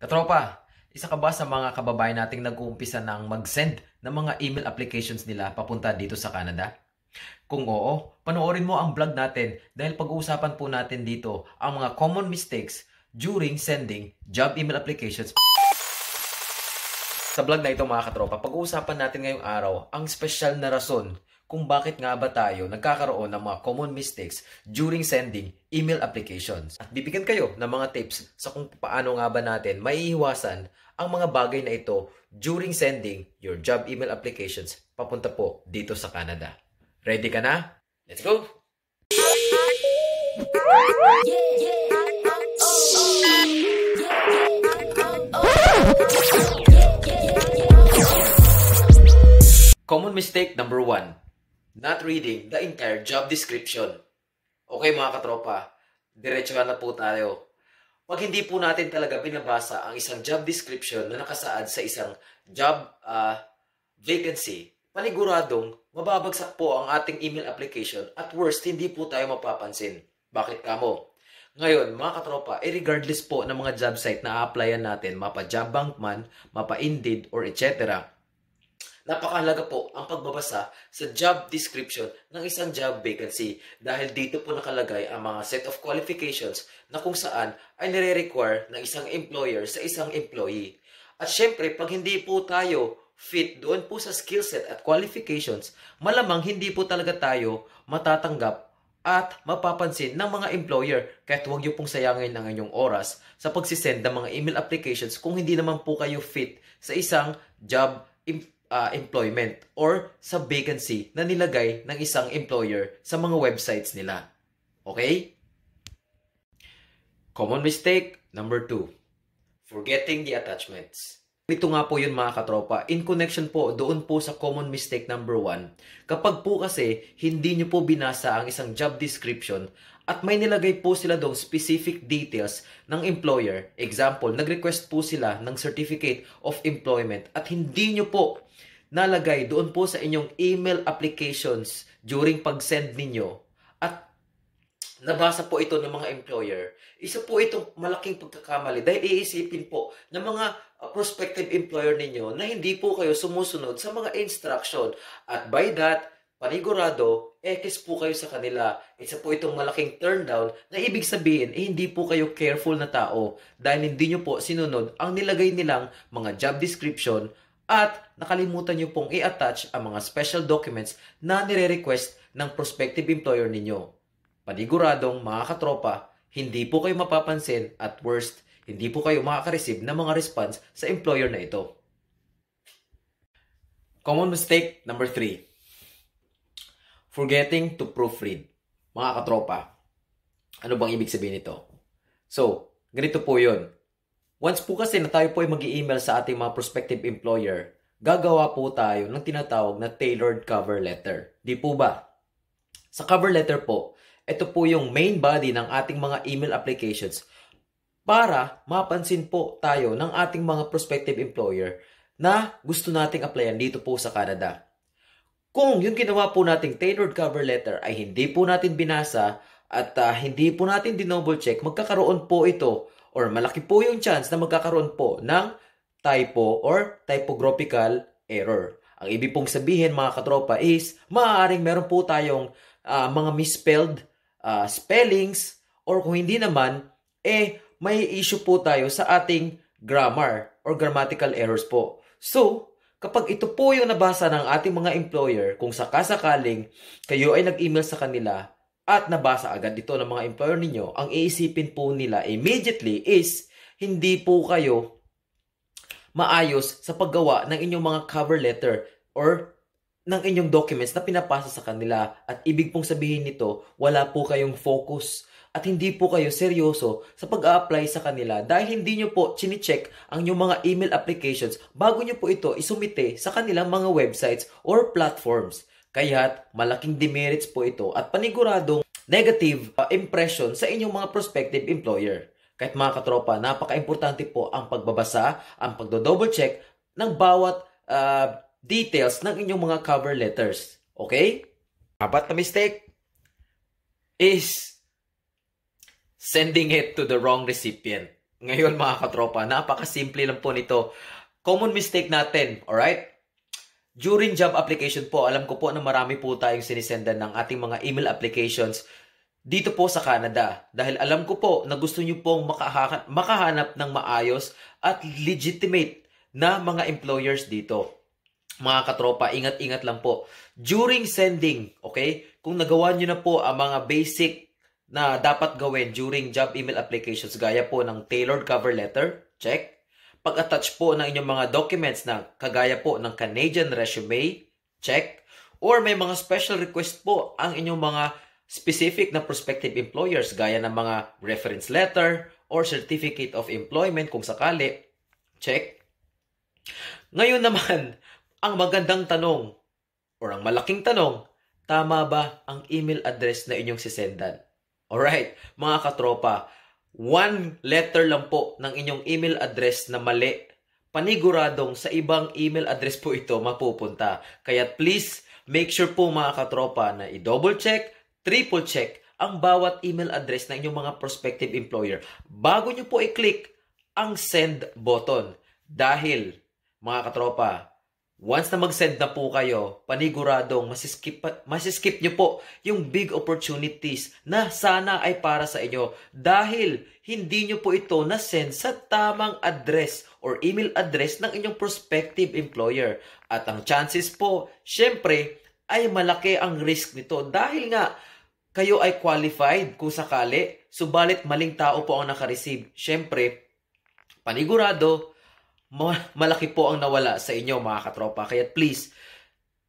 Katropa, isa ka ba sa mga kababayan nating nag-uumpisa ng mag-send ng mga email applications nila papunta dito sa Canada? Kung oo, panoorin mo ang vlog natin dahil pag-uusapan po natin dito ang mga common mistakes during sending job email applications. Sa vlog na ito mga katropa, pag-uusapan natin ngayong araw ang special na rason kung bakit nga ba tayo nagkakaroon ng mga common mistakes during sending email applications. At bibigyan kayo ng mga tips sa kung paano nga ba natin maiiwasan ang mga bagay na ito during sending your job email applications papunta po dito sa Canada. Ready ka na? Let's go! Common mistake number 1. Not reading the entire job description. Okay mga katropa, diretso na po tayo. Pag hindi po natin talaga binabasa ang isang job description na nakasaad sa isang job vacancy, paniguradong mababagsak po ang ating email application at worst, hindi po tayo mapapansin. Bakit kamo? Ngayon, mga katropa, regardless po ng mga job site na a-applyan natin, mapa Job Bank man, mapa Indeed, or etc., napakahalaga po ang pagbabasa sa job description ng isang job vacancy dahil dito po nakalagay ang mga set of qualifications na kung saan ay nire-require ng isang employer sa isang employee. At syempre, pag hindi po tayo fit doon po sa skill set at qualifications, malamang hindi po talaga tayo matatanggap at mapapansin ng mga employer. Kahit huwag niyo pong sayangin ang inyong oras sa pagsisend ng mga email applications kung hindi naman po kayo fit sa isang job employment or sa vacancy na nilagay ng isang employer sa mga websites nila. Okay? Common mistake number 2. Forgetting the attachments. Ito nga po yun mga katropa. In connection po doon po sa common mistake number 1. Kapag po kasi hindi nyo po binasa ang isang job description at may nilagay po sila doon specific details ng employer. Example, nag-request po sila ng certificate of employment at hindi nyo po nalagay doon po sa inyong email applications during pag-send ninyo at nabasa po ito ng mga employer. Isa po itong malaking pagkakamali dahil iisipin po ng mga prospective employer ninyo na hindi po kayo sumusunod sa mga instruction at by that, panigurado, ekis po kayo sa kanila. Isa po itong malaking turn down na ibig sabihin hindi po kayo careful na tao dahil hindi nyo po sinunod ang nilagay nilang mga job description at nakalimutan nyo pong i-attach ang mga special documents na nire-request ng prospective employer ninyo. Paniguradong mga katropa, hindi po kayo mapapansin at worst, hindi po kayo makaka-receive ng mga response sa employer na ito. Common mistake number 3. Forgetting to proofread. Mga katropa, ano bang ibig sabihin nito? So, ganito po yun. Once po kasi na tayo po ay mag-i-email sa ating mga prospective employer, gagawa po tayo ng tinatawag na tailored cover letter. Di po ba? Sa cover letter po, ito po yung main body ng ating mga email applications para mapansin po tayo ng ating mga prospective employer na gusto nating applyan dito po sa Canada. Kung yung ginawa po nating tailored cover letter ay hindi po natin binasa at hindi po natin dinouble check, magkakaroon po ito or malaki po yung chance na magkakaroon po ng typo or typographical error. Ang ibig pong sabihin mga katropa is maaaring meron po tayong mga misspelled spellings or kung hindi naman, may issue po tayo sa ating grammar or grammatical errors po. So, kapag ito po yung nabasa ng ating mga employer, kung sakasakaling kayo ay nag-email sa kanila at nabasa agad ito ng mga employer ninyo, ang iisipin po nila immediately is hindi po kayo maayos sa paggawa ng inyong mga cover letter or ng inyong documents na pinapasa sa kanila. At ibig pong sabihin nito, wala po kayong focus at hindi po kayo seryoso sa pag-a-apply sa kanila dahil hindi nyo po chine-check ang inyong mga email applications bago nyo po ito isumite sa kanilang mga websites or platforms. Kaya't malaking demerits po ito at paniguradong negative impression sa inyong mga prospective employer. Kahit mga katropa, napaka-importante po ang pagbabasa, ang pagdo-double check ng bawat details ng inyong mga cover letters. Okay? Apat na mistake is sending it to the wrong recipient. Ngayon mga katropa, napakasimple lang po nito. Common mistake natin, alright? During job application po, alam ko po na marami po tayong sinisendan ng ating mga email applications dito po sa Canada. Dahil alam ko po na gusto nyo pong makahanap ng maayos at legitimate na mga employers dito. Mga katropa, ingat-ingat lang po. During sending, okay, kung nagawa nyo na po ang mga basic na dapat gawin during job email applications, gaya po ng tailored cover letter, check. Pag-attach po ng inyong mga documents na kagaya po ng Canadian resume, check. Or may mga special request po ang inyong mga specific na prospective employers, gaya ng mga reference letter or certificate of employment kung sakali, check. Ngayon naman, ang magandang tanong or ang malaking tanong, tama ba ang email address na inyong sisendan? Alright, mga katropa, one letter lang po ng inyong email address na mali, paniguradong sa ibang email address po ito mapupunta. Kaya please, make sure po mga katropa na i-double check, triple check ang bawat email address ng inyong mga prospective employer bago nyo po i-click ang send button. Dahil, mga katropa, once na mag-send na po kayo, paniguradong masiskip nyo po yung big opportunities na sana ay para sa inyo dahil hindi nyo po ito na-send sa tamang address or email address ng inyong prospective employer. At ang chances po, syempre, ay malaki ang risk nito dahil nga kayo ay qualified kung sakali, subalit maling tao po ang nakareceive. Syempre, panigurado, malaki po ang nawala sa inyo mga katropa. Kaya please,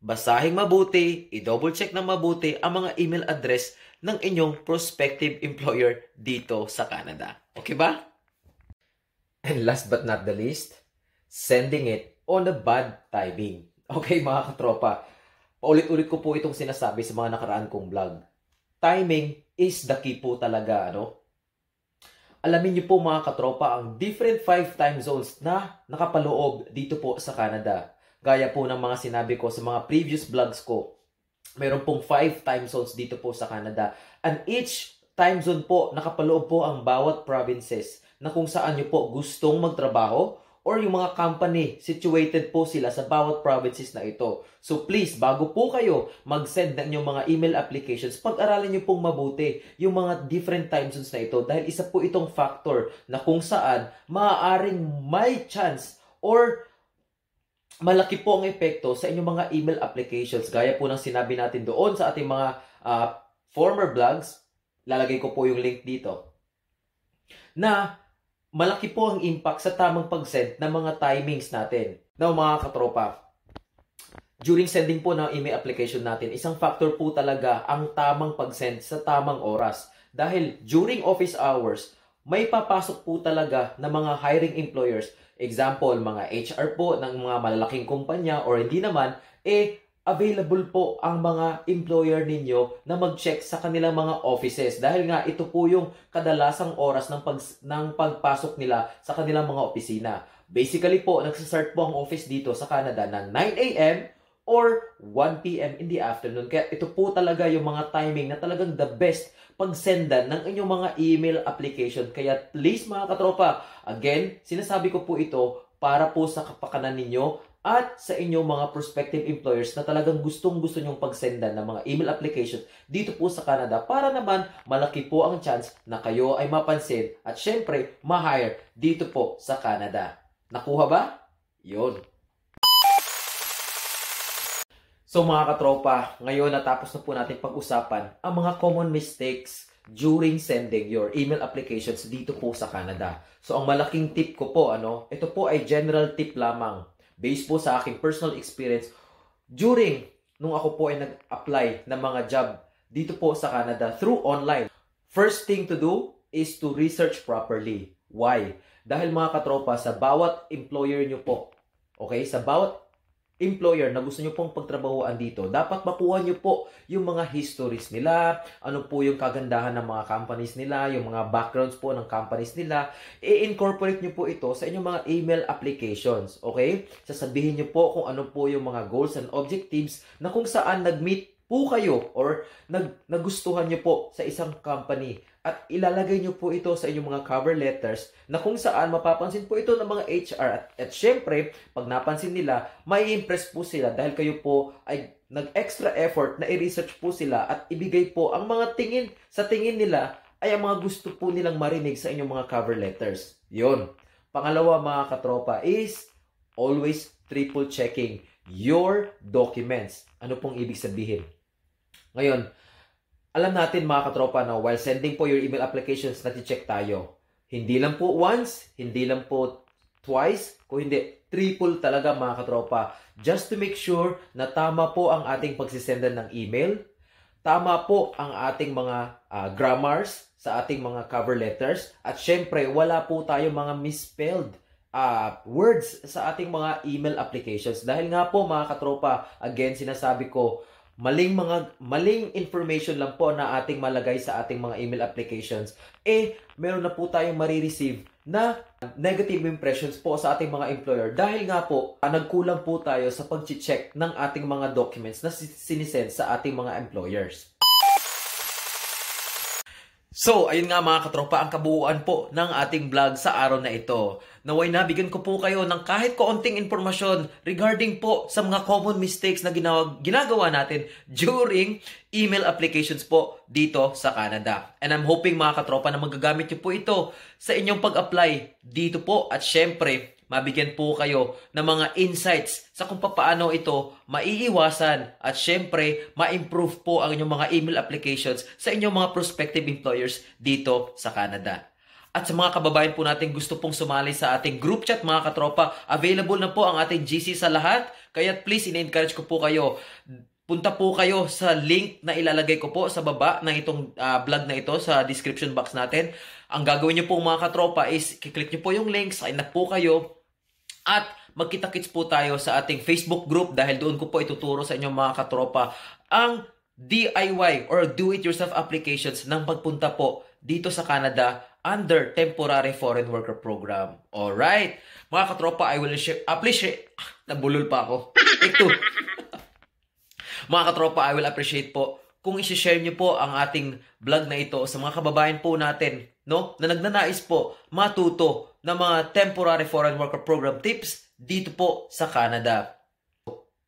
basahin mabuti, i-double check ng mabuti ang mga email address ng inyong prospective employer dito sa Canada. Okay ba? And last but not the least, sending it on a bad timing. Okay mga katropa, paulit-ulit ko po itong sinasabi sa mga nakaraan kong vlog. Timing is the key po talaga, ano? Alamin niyo po mga katropa ang different 5 time zones na nakapaloob dito po sa Canada. Gaya po ng mga sinabi ko sa mga previous vlogs ko, mayroon pong 5 time zones dito po sa Canada. And each time zone po, nakapaloob po ang bawat provinces na kung saan niyo po gustong magtrabaho or yung mga company, situated po sila sa bawat provinces na ito. So please, bago po kayo mag-send ng inyong mga email applications, pag-aralan nyo pong mabuti yung mga different time zones na ito dahil isa po itong factor na kung saan maaaring may chance or malaki po ang epekto sa inyong mga email applications. Gaya po ng sinabi natin doon sa ating mga former vlogs, lalagay ko po yung link dito, na malaki po ang impact sa tamang pag-send ng mga timings natin. Now mga katropa, during sending po ng email application natin, isang factor po talaga ang tamang pag-send sa tamang oras. Dahil during office hours, may papasok po talaga ng mga hiring employers. Example, mga HR po ng mga malalaking kumpanya or hindi naman, available po ang mga employer ninyo na mag-check sa kanilang mga offices dahil nga ito po yung kadalasang oras ng pagpasok nila sa kanilang mga opisina. Basically po, nagsastart po ang office dito sa Canada ng 9 a.m. or 1 p.m. in the afternoon. Kaya ito po talaga yung mga timing na talagang the best pagsendan ng inyong mga email application. Kaya please mga katropa, again, sinasabi ko po ito para po sa kapakanan ninyo at sa inyong mga prospective employers na talagang gustong-gusto nyong pagsendan ng mga email applications dito po sa Canada para naman malaki po ang chance na kayo ay mapansin at syempre ma-hire dito po sa Canada. Nakuha ba? Yun. So mga katropa, ngayon natapos na po natin pag-usapan ang mga common mistakes during sending your email applications dito po sa Canada. So ang malaking tip ko po, ito po ay general tip lamang. Based po sa aking personal experience during nung ako po ay nag-apply ng mga job dito po sa Canada through online. First thing to do is to research properly. Why? Dahil mga katropa, sa bawat employer nyo po, okay, sa bawat employer na gusto nyo pong pagtrabahoan dito, dapat makuha nyo po yung mga histories nila, ano po yung kagandahan ng mga companies nila, yung mga backgrounds po ng companies nila, i-incorporate nyo po ito sa inyong mga email applications, okay? Sasabihin nyo po kung ano po yung mga goals and objectives na kung saan nag-meet po kayo or nagustuhan nyo po sa isang company at ilalagay nyo po ito sa inyong mga cover letters na kung saan mapapansin po ito ng mga HR at syempre, pag napansin nila, may impress po sila dahil kayo po ay nag-extra effort na i-research po sila at ibigay po ang mga sa tingin nila ay ang mga gusto po nilang marinig sa inyong mga cover letters. Yun. Pangalawa mga katropa is always triple checking your documents. Ano pong ibig sabihin? Ngayon, alam natin mga katropa na while sending po your email applications, nati-check tayo. Hindi lang po once, hindi lang po twice, kung hindi, triple talaga mga katropa. Just to make sure na tama po ang ating pagsisendan ng email, tama po ang ating mga grammars sa ating mga cover letters, at syempre, wala po tayo mga misspelled words sa ating mga email applications. Dahil nga po mga katropa, again, sinasabi ko, maling information lang po na ating malagay sa ating mga email applications, meron na po tayong marireceive na negative impressions po sa ating mga employer dahil nga po nagkulang po tayo sa pag-check ng ating mga documents na sinisend sa ating mga employers. So, ayun nga mga katropa, ang kabuuan po ng ating vlog sa araw na ito. Naway nabigyan ko po kayo ng kahit kaunting informasyon regarding po sa mga common mistakes na ginagawa natin during email applications po dito sa Canada. And I'm hoping mga katropa na magagamit nyo po ito sa inyong pag-apply dito po at syempre, mabigyan po kayo ng mga insights sa kung paano ito maiiwasan at syempre, ma-improve po ang inyong mga email applications sa inyong mga prospective employers dito sa Canada. At sa mga kababayan po natin gusto pong sumali sa ating group chat mga katropa, available na po ang ating GC sa lahat. Kaya please, ina-encourage ko po kayo. Punta po kayo sa link na ilalagay ko po sa baba ng itong vlog na ito sa description box natin. Ang gagawin nyo po mga katropa is kiklik nyo po yung link, sign up po kayo. At magkita-kits po tayo sa ating Facebook group dahil doon ko po ituturo sa inyong mga katropa ang DIY or do-it-yourself applications ng pagpunta po dito sa Canada under Temporary Foreign Worker Program. Alright? Mga katropa, I will appreciate... Nabulol pa ako. Take two. Mga katropa, I will appreciate po kung isi-share nyo po ang ating vlog na ito sa mga kababayan po natin, no, na nagnanais po matuto ng mga Temporary Foreign Worker Program tips dito po sa Canada.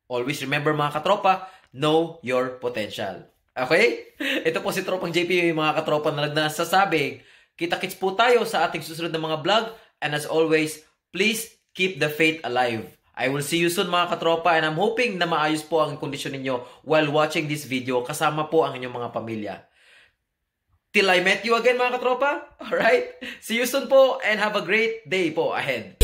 Always remember mga katropa, know your potential. Okay? Ito po si Tropang JP, mga katropa na nagsasabing, kita-kits po tayo sa ating susunod na mga vlog, and as always, please keep the faith alive. I will see you soon mga katropa, and I'm hoping na maayos po ang kondisyon ninyo while watching this video kasama po ang inyong mga pamilya. Till I met you again mga katropa. Alright? See you soon po and have a great day po ahead.